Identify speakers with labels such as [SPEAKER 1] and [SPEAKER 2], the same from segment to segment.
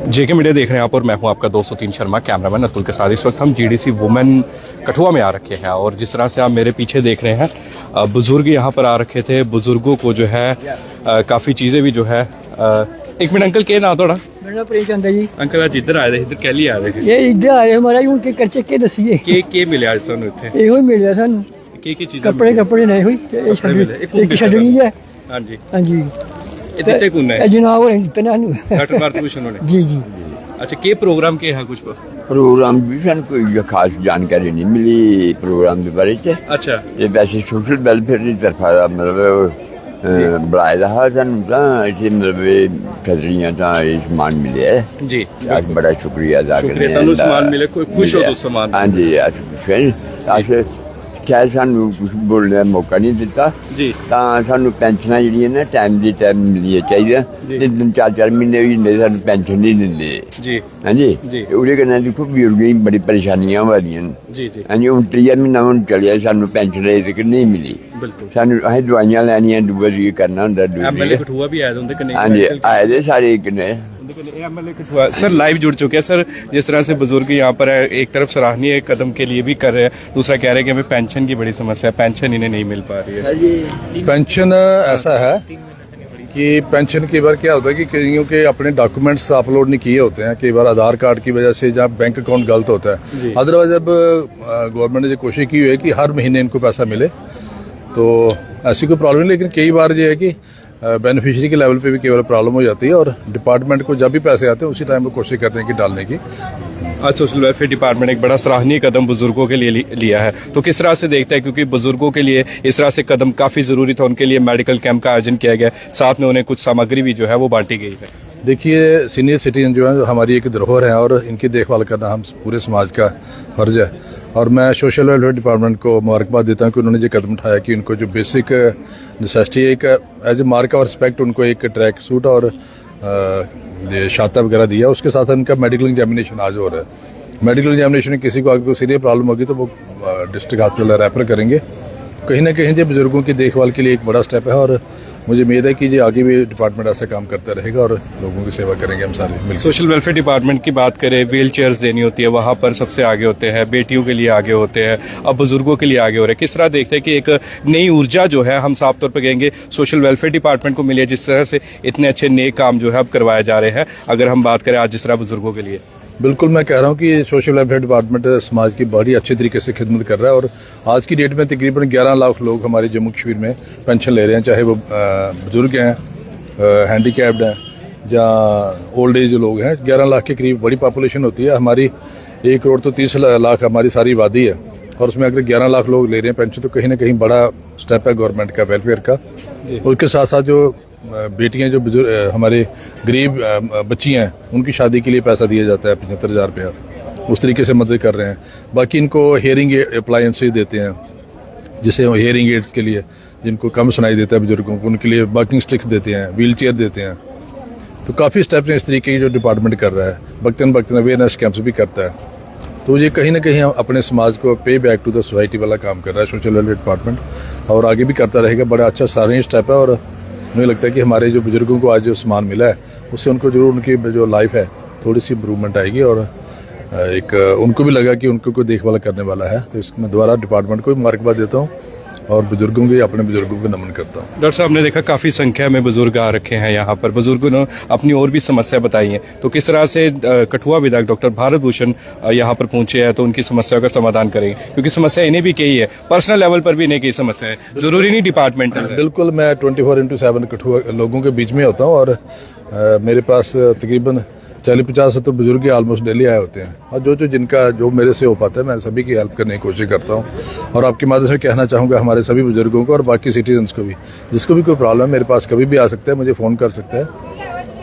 [SPEAKER 1] जेके media देख रहे हैं आप और मैं हूं आपका 203 शर्मा, कैमरामैन अतुल के साथ। इस वक्त हम जीडीसी वुमेन कठुआ में आ रखे हैं और जिस तरह से आप मेरे पीछे देख रहे हैं बुजुर्ग यहां पर आ रखे थे। बुजुर्गों को जो है काफ़ी चीज़ें भी जो है एक मिनट अंकल के ना थोड़ा
[SPEAKER 2] मेरा प्रेमचंद है जी।
[SPEAKER 1] अंकल आज इधर आए थे, इधर कह लिया आए थे
[SPEAKER 2] ये इधर आए हमारा उनके खर्चे के दसिए
[SPEAKER 1] के मिले आज ਤੁਹਾਨੂੰ ਇੱਥੇ
[SPEAKER 2] ਇਹੋ ਹੀ ਮਿਲਿਆ ਸਾਨੂੰ
[SPEAKER 1] ਕੀ ਚੀਜ਼ਾਂ
[SPEAKER 2] ਕੱਪੜੇ ਨਹੀਂ ਹੋਈ ਇੱਕ ਛੱਡਣੀ ਹੈ।
[SPEAKER 1] ਹਾਂਜੀ
[SPEAKER 2] ਹਾਂਜੀ
[SPEAKER 1] ਇਹ ਦਿੱਤੇ ਕੋਣ ਹੈ
[SPEAKER 2] ਇਹ ਜਨਾਬ ਹੋਰੇ ਦਿੱਤੇ ਨੇ ਸਾਨੂੰ
[SPEAKER 1] ਡਾਕਟਰ ਭਾਰਤਭੂਸ਼ਣ ਨੇ
[SPEAKER 2] जी जी।
[SPEAKER 1] अच्छा के प्रोग्राम के है कुछ
[SPEAKER 3] प्रोग्राम भी सन कोई खास जानकारी नहीं मिली प्रोग्राम के बारे च।
[SPEAKER 1] अच्छा
[SPEAKER 3] ये वैसे सोशल वेलफेयर की तरफा मतलब बनाए दा सन इसे मतलब खजरियां दा सामान मिले है
[SPEAKER 1] जी।
[SPEAKER 3] आज बड़ा शुक्रिया अदा करते हैं।
[SPEAKER 1] शुक्रिया सामान मिले कोई खुश हो तो सामान।
[SPEAKER 3] हाँ जी आज खैर सानू कुछ बोलने का मौका नहीं दिता
[SPEAKER 1] जी।
[SPEAKER 3] सानू पेंशनां जिहड़ियां ना टाइम दी टाइम मिलनी चाहिए। दिन 4-4 महीने भी नहीं सानू पेंशन नहीं दिंदे
[SPEAKER 1] जी।
[SPEAKER 3] हाँ जी ਉਹਦੇ कन्नै देखो बजुर्गें गी बड़ी परेशानियां होआ दियां
[SPEAKER 1] जी जी।
[SPEAKER 3] हाँ जी हुण 3 महीना हुण चलिया सानू पेंशन अजें तक नहीं मिली।
[SPEAKER 1] बिल्कुल
[SPEAKER 3] सानू असें दवाइयां लैनियां दूआ जी करना हुंदा
[SPEAKER 1] एमएलए कठुआ भी आए थे उनके कने।
[SPEAKER 3] हाँ जी आए दे सारे कन्नै
[SPEAKER 1] एमएलए कठुआ सर लाइव जुड़ चुके हैं सर। जिस तरह से बुजुर्ग यहाँ पर है, एक तरफ सराहनीय कदम के लिए भी कर रहे हैं, दूसरा कह रहे हैं कि हमें पेंशन की बड़ी समस्या है, पेंशन इन्हें नहीं मिल पा रही है।
[SPEAKER 4] पेंशन ऐसा है कि पेंशन कई बार क्या होता है कि कईयों के अपने डॉक्यूमेंट्स अपलोड नहीं किए होते हैं, कई बार आधार कार्ड की वजह से जहाँ बैंक अकाउंट गलत होता है। अदरवाइज अब गवर्नमेंट ने जो कोशिश की हुई है कि हर महीने इनको पैसा मिले, तो ऐसी कोई प्रॉब्लम नहीं। लेकिन कई बार ये है कि बेनिफिशियरी के लेवल पे भी केवल प्रॉब्लम हो जाती है और डिपार्टमेंट को जब भी पैसे आते हैं उसी टाइम वो कोशिश करते हैं कि डालने की।
[SPEAKER 1] आज सोशल वेलफेयर डिपार्टमेंट एक बड़ा सराहनीय कदम बुजुर्गों के लिए लिया है, तो किस तरह से देखता है? क्योंकि बुजुर्गों के लिए इस तरह से कदम काफी जरूरी था। उनके लिए मेडिकल कैंप का आयोजन किया गया, साथ में उन्हें कुछ सामग्री भी जो है वो बांटी गई है।
[SPEAKER 4] देखिए सीनियर सिटीजन जो है हमारी एक धरोहर है और इनकी देखभाल करना हम पूरे समाज का फर्ज है। और मैं सोशल वेलफेयर डिपार्टमेंट को मुबारकबाद देता हूँ कि उन्होंने जो कदम उठाया कि उनको जो बेसिक नेसेसिटी एक as a mark of respect उनको एक ट्रैक सूट और छाता वगैरह दिया। उसके साथ उनका मेडिकल एग्जामिनेशन आज हो रहा है। मेडिकल एग्जामिनेशन में किसी को अगर कोई सीरियस प्रॉब्लम होगी तो वो डिस्ट्रिक्ट हॉस्पिटल रेफर करेंगे। कहीं ना कहीं जो बुजुर्गों की देखभाल के लिए एक बड़ा स्टेप है और मुझे उम्मीद है कि ये आगे भी डिपार्टमेंट ऐसा काम करता रहेगा और लोगों की सेवा करेंगे हम सारे मिलकर।
[SPEAKER 1] सोशल वेलफेयर डिपार्टमेंट की बात करें, व्हील चेयर्स देनी होती है, वहाँ पर सबसे आगे होते हैं, बेटियों के लिए आगे होते हैं, अब बुजुर्गों के लिए आगे हो रहे हैं। किस तरह देखते हैं कि एक नई ऊर्जा जो है हम साफ तौर पर कहेंगे सोशल वेलफेयर डिपार्टमेंट को मिली है, जिस तरह से इतने अच्छे नेक काम जो है अब करवाए जा रहे हैं, अगर हम बात करें आज जिस तरह बुजुर्गों के लिए?
[SPEAKER 4] बिल्कुल मैं कह रहा हूँ कि सोशल वेलफेयर डिपार्टमेंट समाज की बड़ी अच्छे तरीके से खिदमत कर रहा है और आज की डेट में तकरीबन 11 लाख लोग हमारे जम्मू कश्मीर में पेंशन ले रहे हैं, चाहे वो बुजुर्ग हैं, हैंडीकैप्ड हैं या ओल्ड एज लोग हैं। 11 लाख के करीब बड़ी पॉपुलेशन होती है हमारी। 1 करोड़ तो 30 लाख हमारी सारी आबादी है और उसमें अगर 11 लाख लोग ले रहे हैं पेंशन तो कहीं ना कहीं बड़ा स्टेप है गवर्नमेंट का वेलफेयर का। उसके साथ साथ जो बेटियां जो बुजुर्ग हमारे गरीब बच्ची हैं उनकी शादी के लिए पैसा दिया जाता है 75,000 रुपया, उस तरीके से मदद कर रहे हैं। बाकी इनको हेयरिंग अप्लायंसेज देते हैं, जिसे हेयरिंग एड्स के लिए जिनको कम सुनाई देता है बुजुर्गों को, उनके लिए वॉकिंग स्टिक्स देते हैं, व्हील चेयर देते हैं। तो काफ़ी स्टेप्स हैं इस तरीके की जो डिपार्टमेंट कर रहा है। वक्तन वक्तन अवेयरनेस कैंप्स भी करता है। तो ये कहीं ना कहीं अपने समाज को पे बैक टू द सोसाइटी वाला काम कर रहा है सोशल वेलफेयर डिपार्टमेंट और आगे भी करता रहेगा। बड़ा अच्छा सारे स्टेप है और मुझे लगता है कि हमारे जो बुजुर्गों को आज जो सामान मिला है उससे उनको जरूर उनकी जो लाइफ है थोड़ी सी इम्प्रूवमेंट आएगी और एक उनको भी लगा कि उनको कोई देखभाल करने वाला है। तो इसमें दोबारा डिपार्टमेंट को भी मुबारकबाद देता हूँ और बुजुर्गों के अपने बुजुर्गों को नमन करता हूँ।
[SPEAKER 1] डॉक्टर साहब ने देखा काफ़ी संख्या में बुजुर्ग आ रखे हैं यहाँ पर, बुजुर्गों ने अपनी और भी समस्या बताई है, तो किस तरह से कठुआ विधायक डॉक्टर भारतभूषण यहाँ पर पहुंचे हैं तो उनकी समस्या का समाधान करेंगे? क्योंकि समस्या इन्हें भी कही है, पर्सनल लेवल पर भी इन्हें कई समस्या है, जरूरी नहीं डिपार्टमेंट है।
[SPEAKER 4] बिल्कुल मैं 24/7 कठुआ लोगों के बीच में होता हूँ और मेरे पास तकरीबन 40-50 तो बुजुर्ग ऑलमोस्ट डेली आए होते हैं और जो जिनका जो मेरे से हो पाता है मैं सभी की हेल्प करने की कोशिश करता हूँ। और आपके माध्यम से कहना चाहूँगा हमारे सभी बुजुर्गों को और बाकी सिटीजन्स को भी, जिसको भी कोई प्रॉब्लम है मेरे पास कभी भी आ सकता है, मुझे फ़ोन कर सकता है,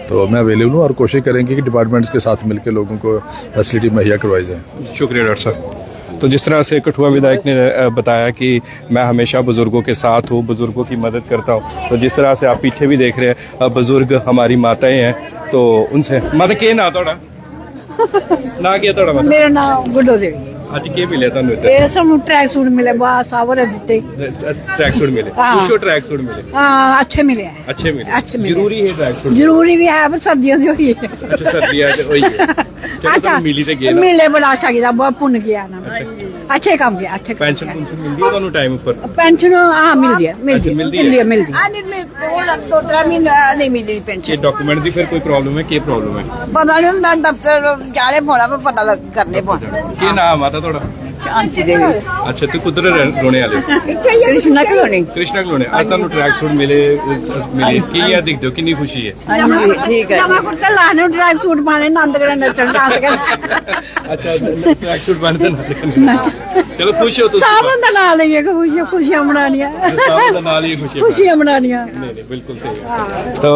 [SPEAKER 4] तो मैं अवेलेबल हूँ और कोशिश करेंगे कि डिपार्टमेंट्स के साथ मिलकर लोगों को फैसिलिटी मुहैया करवाई जाए।
[SPEAKER 1] शुक्रिया डॉक्टर साहब। तो जिस तरह से कठुआ विधायक ने बताया कि मैं हमेशा बुजुर्गों के साथ हूँ, बुजुर्गों की मदद करता हूँ, तो जिस तरह से आप पीछे भी देख रहे हैं बुजुर्ग हमारी माताएं हैं, तो उनसे माता के ना थोड़ा ना किया थोड़ा
[SPEAKER 2] मेरा नाम गुड्डो देवी।
[SPEAKER 1] ਅੱਜ ਕੀ ਮਿਲਿਆ ਤੁਹਾਨੂੰ ਇੱਥੇ
[SPEAKER 5] ਇਹ ਸਾਨੂੰ ट्रैक सूट मिले बहुत सावरे ਦਿੱਤੇ
[SPEAKER 1] ट्रैक सूट मिले
[SPEAKER 5] हाँ।
[SPEAKER 1] खुश हो ट्रैक सूट मिले
[SPEAKER 5] हाँ अच्छे मिले हैं
[SPEAKER 1] अच्छे मिले
[SPEAKER 5] अच्छे मिले।
[SPEAKER 1] जरूरी है ट्रैक सूट
[SPEAKER 5] जरूरी भी है पर सर्दियों ਦੀ ਹੋਈ ਹੈ
[SPEAKER 1] अच्छा सर्दियां तो वही है चलो तो मिली ते गए ना
[SPEAKER 5] मिले बड़ा अच्छा गया बहुत पुन गया ना अच्छे काम किया अच्छे काम
[SPEAKER 1] पेंशन पेंशन मिलती है ਤੁਹਾਨੂੰ टाइम पर
[SPEAKER 5] पेंशन हाँ मिलती है मिलती
[SPEAKER 1] अच्छा,
[SPEAKER 5] है
[SPEAKER 1] मिलती है।
[SPEAKER 5] मिलती है मिलती है
[SPEAKER 6] नहीं मैं वो 2-3 महीने नहीं मिली
[SPEAKER 1] ये
[SPEAKER 6] पेंशन
[SPEAKER 1] डॉक्यूमेंट दी फिर कोई प्रॉब्लम है की प्रॉब्लम है
[SPEAKER 6] पता नहीं ਹੁੰਦਾ दफ्तर जाने पौना पर पता लग करने पौना
[SPEAKER 1] ਕੀ ਨਾਮ ਆਦਾ ਤੁਹਾਡਾ
[SPEAKER 6] शांति देवी
[SPEAKER 1] ਅੱਛਾ ਤੇ ਕੁਦਰ ਰੋਣੇ ਵਾਲੇ
[SPEAKER 6] ਇੱਥੇ ਹੀ
[SPEAKER 5] कृष्णा कॉलोनी
[SPEAKER 1] ਕ੍ਰਿਸ਼ਨਾ ਕਲੋਨੀ ਆ ਤੁਹਾਨੂੰ ਟਰੈਕ ਸੂਟ ਮਿਲੇ ਕੀ ਆ ਦਿਖਦੇ ਹੋ ਕਿੰਨੀ ਖੁਸ਼ੀ ਹੈ
[SPEAKER 6] ਹਾਂਜੀ ਠੀਕ ਹੈ
[SPEAKER 5] ਨਵਾਂ ਕੁੜਤਾ ਲਾਣੇ ਡਰਾਈਵ ਸੂਟ ਪਾਣੇ ਨੰਦਗੜ ਨੱਚਣ ਡਾਂਸ ਕਰ
[SPEAKER 1] ਅੱਛਾ ਟਰੈਕ ਸੂਟ ਬਣਦੇ ਨਾ ਚਲੋ ਖੁਸ਼ ਹੋ ਤੁਸੀਂ
[SPEAKER 5] ਸਾਵਨ ਦਾ ਨਾਂ ਲਈਏ ਖੁਸ਼ੀਆਂ ਮਨਾਣੀਆਂ
[SPEAKER 1] सावन का नाल ही खुशी है।
[SPEAKER 5] ਖੁਸ਼ੀਆਂ ਮਨਾਣੀਆਂ
[SPEAKER 1] नहीं नहीं बिल्कुल सही है। तो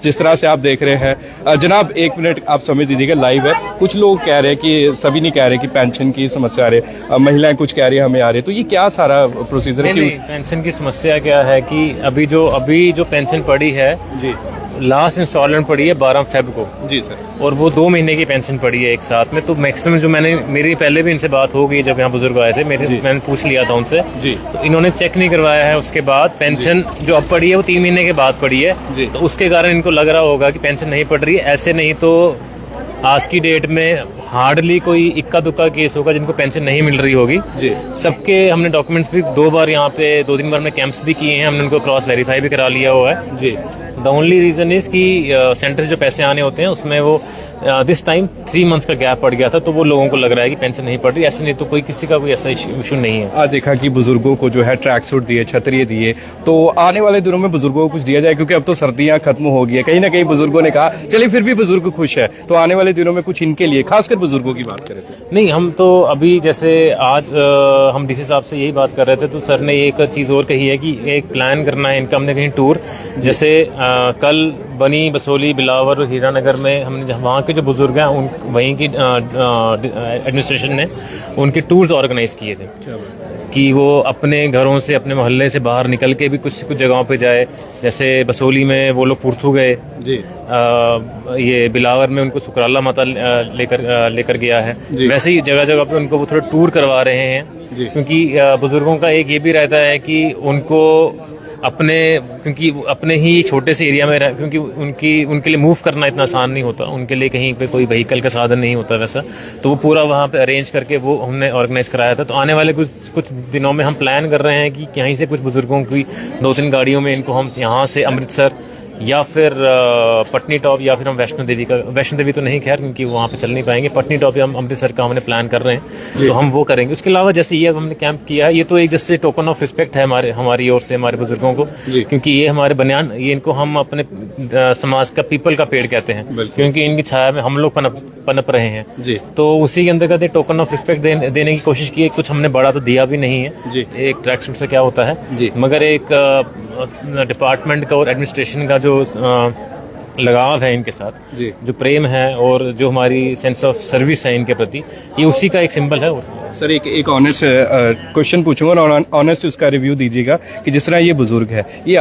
[SPEAKER 1] जिस तरह से आप देख रहे हैं जनाब एक मिनट आप समय दीजिएगा लाइव है कुछ लोग कह रहे हैं कि सभी नहीं कह रहे कि पेंशन की समस्या आ रही है महिलाएं कुछ कह रही है हमें आ रही है तो ये क्या सारा प्रोसीजर है
[SPEAKER 7] नहीं, पेंशन की समस्या क्या है कि अभी जो पेंशन पड़ी है
[SPEAKER 1] जी
[SPEAKER 7] लास्ट इंस्टॉलमेंट पड़ी है 12 फेब को
[SPEAKER 1] जी सर
[SPEAKER 7] और वो 2 महीने की पेंशन पड़ी है एक साथ में तो मैक्सिमम जो मेरी पहले भी इनसे बात हो गई जब यहाँ बुजुर्ग आए थे मैंने पूछ लिया था उनसे
[SPEAKER 1] जी
[SPEAKER 7] तो इन्होंने चेक नहीं करवाया है उसके बाद पेंशन जो अब पड़ी है वो 3 महीने के बाद पड़ी है
[SPEAKER 1] जी।
[SPEAKER 7] तो उसके कारण इनको लग रहा होगा कि पेंशन नहीं पड़ रही है ऐसे नहीं तो आज की डेट में हार्डली कोई इक्का दुक्का केस होगा जिनको पेंशन नहीं मिल रही होगी
[SPEAKER 1] जी।
[SPEAKER 7] सबके हमने डॉक्यूमेंट्स भी 2 बार यहाँ पे 2-3 बार हमने कैंप्स भी किए हैं हमने उनको क्रॉस वेरीफाई भी करा लिया हुआ है
[SPEAKER 1] जी
[SPEAKER 7] द ओनली रीजन इज कि सेंटर से जो पैसे आने होते हैं उसमें वो दिस टाइम 3 मंथ्स का गैप पड़ गया था तो वो लोगों को लग रहा है कि पेंशन नहीं पड़ रही ऐसे नहीं तो कोई किसी का कोई ऐसा इशू नहीं है
[SPEAKER 1] आज देखा कि बुजुर्गों को जो है ट्रैक सूट दिए छतरिये दिए तो आने वाले दिनों में बुजुर्गों को कुछ दिया जाए क्योंकि अब तो सर्दियां खत्म हो गई है कहीं ना कहीं बुजुर्गों ने कहा चलिए फिर भी बुजुर्ग खुश है तो आने वाले दिनों में कुछ इनके लिए खासकर बुजुर्गों की बात करें तो
[SPEAKER 7] नहीं हम तो अभी जैसे आज हम डीसी साहब से यही बात कर रहे थे तो सर ने एक चीज़ और कही है कि एक प्लान करना है इनका हमने कहीं टूर जैसे कल बनी बसोली बिलावर हीरानगर में हमने वहाँ के जो बुजुर्ग हैं उन वहीं की एडमिनिस्ट्रेशन ने उनके टूर्स ऑर्गेनाइज किए थे कि वो अपने घरों से अपने मोहल्ले से बाहर निकल के भी कुछ जगहों पे जाए जैसे बसोली में वो लोग पुरथू गए
[SPEAKER 1] जी
[SPEAKER 7] ये बिलावर में उनको सुकराला माता लेकर गया है वैसे ही जगह जगह पे उनको वो थोड़ा टूर करवा रहे हैं क्योंकि बुजुर्गों का एक ये भी रहता है कि उनको क्योंकि अपने ही छोटे से एरिया में क्योंकि उनके लिए मूव करना इतना आसान नहीं होता उनके लिए कहीं पे कोई व्हीकल का साधन नहीं होता वैसा तो वो पूरा वहाँ पे अरेंज करके वो हमने ऑर्गेनाइज कराया था तो आने वाले कुछ दिनों में हम प्लान कर रहे हैं कि यहीं से कुछ बुजुर्गों की 2-3 गाड़ियों में इनको हम यहाँ से अमृतसर या फिर पटनी टॉप या फिर हम वैष्णो देवी तो नहीं खैर क्योंकि वहाँ पे चल नहीं पाएंगे पटनी टॉप या हम अमृतसर का हमने प्लान कर रहे हैं तो हम वो करेंगे उसके अलावा जैसे ये अब हमने कैंप किया है ये तो एक जैसे टोकन ऑफ रिस्पेक्ट है हमारी ओर से हमारे बुजुर्गों को क्योंकि ये हमारे बनियान ये इनको हम अपने समाज का पीपल का पेड़ कहते हैं क्योंकि इनकी छाया में हम लोग पनप रहे हैं तो उसी के अंतर्गत टोकन ऑफ रिस्पेक्ट देने की कोशिश की है कुछ हमने बड़ा तो दिया भी नहीं है एक ट्रैक सूट से क्या होता है मगर एक डिपार्टमेंट का और एडमिनिस्ट्रेशन का जो लगाव है इनके साथ जो प्रेम है और जो हमारी सेंस ऑफ सर्विस है इनके प्रति ये उसी का एक सिंबल है
[SPEAKER 1] सर एक ऑनेस्ट क्वेश्चन पूछूंगा और ऑनेस्ट उसका रिव्यू दीजिएगा कि जिस तरह ये बुजुर्ग है ये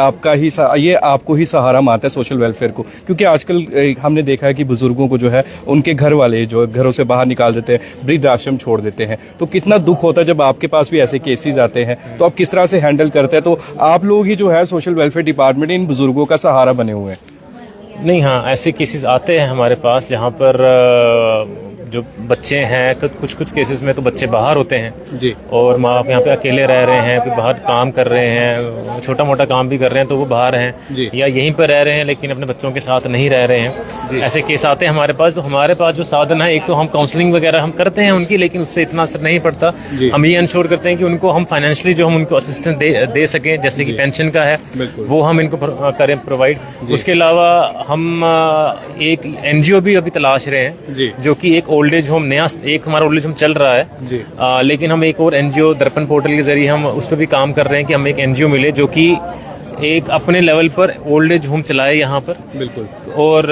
[SPEAKER 1] आपको ही सहारा मानता है सोशल वेलफेयर को क्योंकि आजकल हमने देखा है कि बुजुर्गों को जो है उनके घर वाले जो घरों से बाहर निकाल देते हैं वृद्ध आश्रम छोड़ देते हैं तो कितना दुख होता है जब आपके पास भी ऐसे केसेस आते हैं तो आप किस तरह से हैंडल करते हैं तो आप लोग ही जो है सोशल वेलफेयर डिपार्टमेंट इन बुजुर्गों का सहारा बने हुए हैं
[SPEAKER 7] नहीं हाँ ऐसे केसेस आते हैं हमारे पास जहाँ पर जो बच्चे हैं तो कुछ केसेस में तो बच्चे बाहर होते हैं
[SPEAKER 1] जी
[SPEAKER 7] और माँ बाप यहाँ पे अकेले रह रहे हैं फिर बाहर काम कर रहे हैं छोटा मोटा काम भी कर रहे हैं तो वो बाहर हैं या यहीं पर रह रहे हैं लेकिन अपने बच्चों के साथ नहीं रह रहे हैं ऐसे केस आते हैं हमारे पास तो हमारे पास जो साधन है एक तो हम काउंसलिंग वगैरह हम करते हैं उनकी लेकिन उससे इतना असर नहीं पड़ता हम ये इंश्योर करते हैं कि उनको हम फाइनेंशियली जो हम उनको असिस्टेंस दे सकें जैसे कि पेंशन का है वो हम इनको करें प्रोवाइड उसके अलावा हम एक NGO भी अभी तलाश रहे हैं जो कि एक ओल्ड एज होम नया एक हमारा ओल्ड एज होम चल रहा है लेकिन हम एक और NGO दर्पण पोर्टल के जरिए हम उस पर भी काम कर रहे हैं कि हमें एक NGO मिले जो कि एक अपने लेवल पर ओल्ड एज होम चलाए यहाँ पर
[SPEAKER 1] बिल्कुल
[SPEAKER 7] और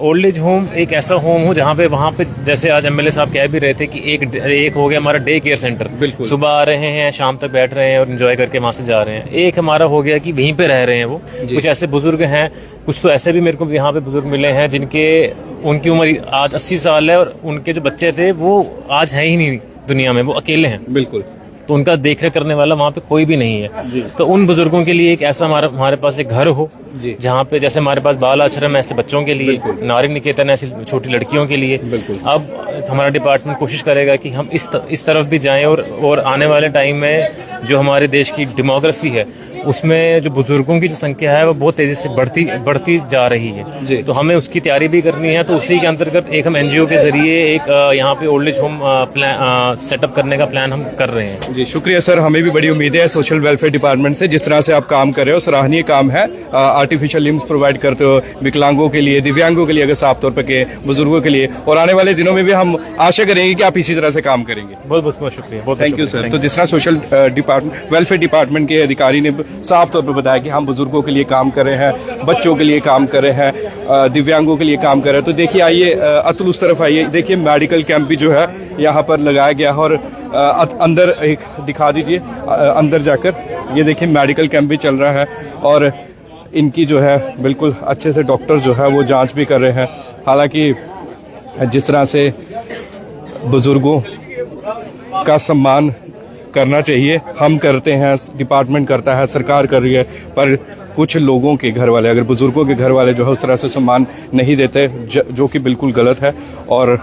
[SPEAKER 7] ओल्ड एज होम एक ऐसा होम हो जहाँ पे वहाँ पे जैसे आज MLA साहब कह भी रहे थे कि एक हो गया हमारा डे केयर सेंटर सुबह आ रहे हैं शाम तक बैठ रहे हैं और एंजॉय करके वहाँ से जा रहे हैं एक हमारा हो गया कि वहीं पे रह रहे हैं वो कुछ ऐसे बुजुर्ग हैं कुछ तो ऐसे भी मेरे को यहाँ पे बुजुर्ग मिले हैं उनकी उम्र आज 80 साल है और उनके जो बच्चे थे वो आज है ही नहीं दुनिया में, वो अकेले हैं,
[SPEAKER 1] बिल्कुल।
[SPEAKER 7] तो उनका देख रेख करने वाला वहाँ पे कोई भी नहीं है। तो उन बुजुर्गों के लिए एक ऐसा हमारे पास एक घर हो, जहाँ पे जैसे हमारे पास बाल आश्रम ऐसे बच्चों के लिए, नारी निकेतन ऐसी छोटी लड़कियों के लिए। अब हमारा डिपार्टमेंट कोशिश करेगा कि हम इस तरफ भी जाएं और आने वाले टाइम में जो हमारे देश की डेमोग्राफी है उसमें जो बुजुर्गों की जो संख्या है वो बहुत तेजी से बढ़ती जा रही है। तो हमें उसकी तैयारी भी करनी है। तो उसी के अंतर्गत एक हम एनजीओ के जरिए एक यहाँ पे old age home plan setup करने का प्लान हम कर रहे हैं।
[SPEAKER 1] जी शुक्रिया सर, हमें भी बड़ी उम्मीद है सोशल वेलफेयर डिपार्टमेंट से, जिस तरह से आप काम कर रहे हो सराहनीय काम है। आर्टिफिशियल लिम्स प्रोवाइड करते हो विकलांगों के लिए, दिव्यांगों के लिए, अगर साफ तौर पर के बुजुर्गों के लिए, और आने वाले दिनों में भी हम आशा करेंगे कि आप इसी तरह से काम करेंगे।
[SPEAKER 7] बहुत बहुत शुक्रिया,
[SPEAKER 1] थैंक यू सर। तो जिस तरह सोशल वेलफेयर डिपार्टमेंट के अधिकारी ने साफ तौर पर बताया कि हम बुजुर्गों के लिए काम कर रहे हैं, बच्चों के लिए काम कर रहे हैं, दिव्यांगों के लिए काम कर रहे हैं। तो देखिए, आइए अतुल उस तरफ आइए, देखिए मेडिकल कैंप भी जो है यहाँ पर लगाया गया है। और अंदर एक दिखा दीजिए, अंदर जाकर ये देखिए मेडिकल कैंप भी चल रहा है और इनकी जो है बिल्कुल अच्छे से डॉक्टर जो है वो जांच भी कर रहे हैं। हालांकि जिस तरह से बुजुर्गों का सम्मान करना चाहिए, हम करते हैं, डिपार्टमेंट करता है, सरकार कर रही है, पर कुछ लोगों के घर वाले, अगर बुजुर्गों के घर वाले जो है उस तरह से सम्मान नहीं देते, जो कि बिल्कुल गलत है। और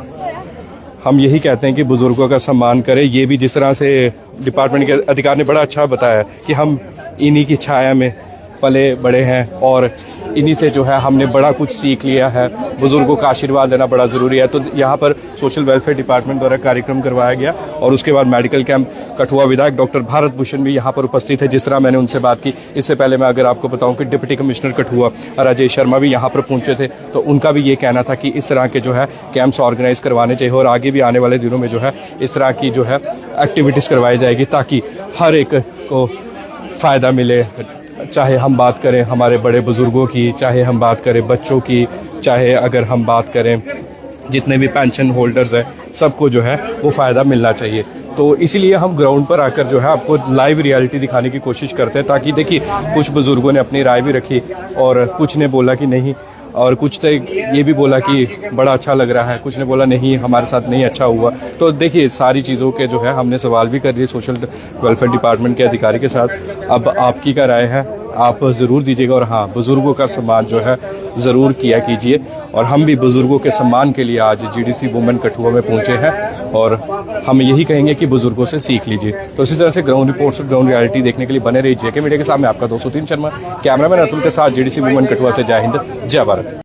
[SPEAKER 1] हम यही कहते हैं कि बुजुर्गों का सम्मान करें। ये भी जिस तरह से डिपार्टमेंट के अधिकारी ने बड़ा अच्छा बताया कि हम इन्हीं की छाया में पले बड़े हैं और इन्हीं से जो है हमने बड़ा कुछ सीख लिया है। बुजुर्गों का आशीर्वाद देना बड़ा ज़रूरी है। तो यहाँ पर सोशल वेलफेयर डिपार्टमेंट द्वारा कार्यक्रम करवाया गया और उसके बाद मेडिकल कैंप कठुआ विधायक डॉक्टर भारत भूषण भी यहाँ पर उपस्थित है। जिस तरह मैंने उनसे बात की, इससे पहले मैं अगर आपको बताऊँ कि डिप्टी कमिश्नर कठुआ राजेश शर्मा भी यहाँ पर पहुँचे थे, तो उनका भी ये कहना था कि इस तरह के जो है कैंप्स ऑर्गेनाइज करवाने चाहिए और आगे भी आने वाले दिनों में जो है इस तरह की जो है एक्टिविटीज़ करवाई जाएगी ताकि हर एक को फ़ायदा मिले। चाहे हम बात करें हमारे बड़े बुजुर्गों की, चाहे हम बात करें बच्चों की, चाहे अगर हम बात करें जितने भी पेंशन होल्डर्स हैं, सबको जो है वो फ़ायदा मिलना चाहिए। तो इसीलिए हम ग्राउंड पर आकर जो है आपको लाइव रियलिटी दिखाने की कोशिश करते हैं, ताकि देखिए कुछ बुजुर्गों ने अपनी राय भी रखी और कुछ ने बोला कि नहीं, और कुछ तो ये भी बोला कि बड़ा अच्छा लग रहा है, कुछ ने बोला नहीं हमारे साथ नहीं अच्छा हुआ। तो देखिए सारी चीज़ों के जो है हमने सवाल भी कर दिए सोशल वेलफेयर डिपार्टमेंट के अधिकारी के साथ। अब आपकी क्या राय है आप ज़रूर दीजिएगा। और हाँ, बुज़ुर्गों का सम्मान जो है ज़रूर किया कीजिए। और हम भी बुज़ुर्गों के सम्मान के लिए आज जीडीसी वुमेन कठुआ में पहुँचे हैं और हम यही कहेंगे कि बुज़ुर्गों से सीख लीजिए। तो इसी तरह से ग्राउंड रिपोर्ट्स और ग्राउंड रियलिटी देखने के लिए बने रहिए जेके मीडिया के सामने। आपका 203 शर्मा, कैमरामैन अतुल के साथ, जीडीसी वुमेन कठुआ से। जय हिंद, जय भारत।